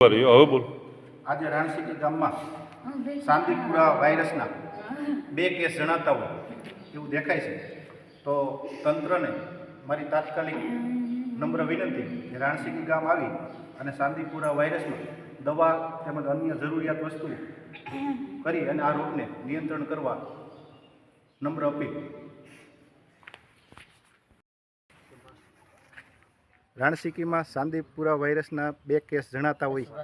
હવે બોલ. આજે રાણસીકી ગામમાં શાંતિપુરા વાયરસના 2 કેસ જણાતા હોય એવું દેખાય છે. તો તંત્રને મારી તાત્કાલિક નમ્ર વિનંતી કે રાણસીકી ગામ આવી અને શાંતિપુરા વાયરસમાં દવા તેમજ અન્ય જરૂરિયાત વસ્તુ કરી અને આ રોગને નિયંત્રણ કરવા નમ્ર અપીલ. રાણસીકીમાં શાંતિપુરા વાયરસના 2 કેસ જણાતા હોય,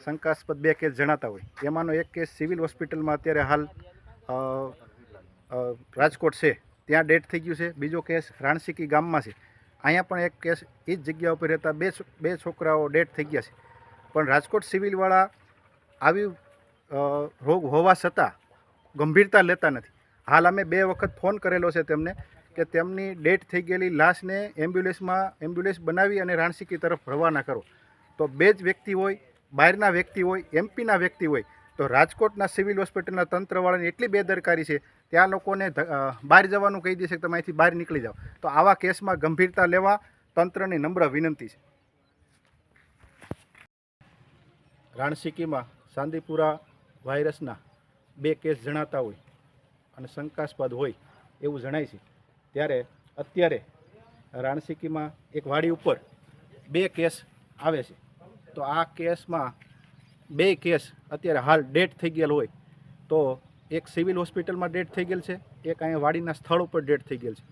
શંકાસ્પદ 2 કેસ જણાતા હોય. એમાંનો એક કેસ સિવિલ હોસ્પિટલમાં અત્યારે હાલ રાજકોટ છે, ત્યાં ડેથ થઈ ગયું છે. બીજો કેસ રાણસીકી ગામમાં છે. અહીંયા પણ એક કેસ એ જ જગ્યા ઉપર રહેતા બે છોકરાઓ ડેથ થઈ ગયા છે. પણ રાજકોટ સિવિલવાળા આવી રોગ હોવા છતાં ગંભીરતા લેતા નથી. હાલ અમે 2 વખત ફોન કરેલો છે તેમને કે તેમની ડેથ થઈ ગયેલી લાશને એમ્બ્યુલન્સ બનાવી અને રાણસીકી તરફ રવાના કરો. તો 2 જ વ્યક્તિ હોય, બહારના વ્યક્તિ હોય, એમપીના વ્યક્તિ હોય, તો રાજકોટના સિવિલ હોસ્પિટલના તંત્રવાળાની એટલી બેદરકારી છે, ત્યાં લોકોને બહાર જવાનું કહી દેશે કે તમે અહીંથી બહાર નીકળી જાઓ. તો આવા કેસમાં ગંભીરતા લેવા તંત્રની નમ્ર વિનંતી છે. રાણસીકીમાં શાંતિપુરા વાયરસના 2 કેસ જણાતા હોય અને શંકાસ્પદ હોય એવું જણાય છે. ત્યારે અત્યારે રાણસીકીમાં એક વાડી ઉપર 2 કેસ આવે છે. તો આ કેસમાં 2 કેસ અત્યારે હાલ ડેથ થઈ ગયેલ હોય. તો એક સિવિલ હોસ્પિટલમાં ડેથ થઈ ગયેલ છે, એક અહીંયા વાડીના સ્થળ ઉપર ડેથ થઈ ગયેલ છે.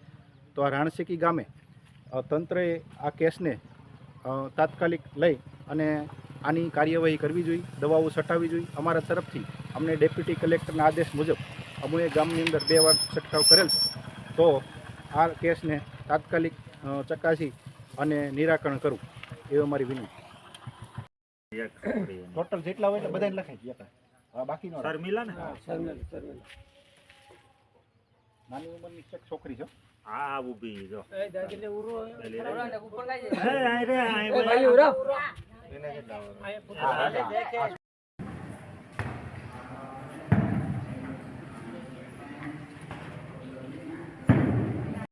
તો આ રાણસીકી ગામે તંત્રએ આ કેસને તાત્કાલિક લઈ અને આની કાર્યવાહી કરવી જોઈએ, દવાઓ છટાવવી જોઈએ. અમારા તરફથી અમને ડેપ્યુટી કલેક્ટરના આદેશ મુજબ અમુએ ગામની અંદર 2 વાર છંટકાવ કરેલ છે. તો આ કેસને તાત્કાલિક ચકાસી અને નિરાકરણ કરવું એ અમારી વિનંતી. ટોટલ જેટલા હોય એટલે બધાને લખાઈ ગયા. બાકી નો શર્મિલા ને નાની ઉંમરની છોકરી છે. આ ઊભી જો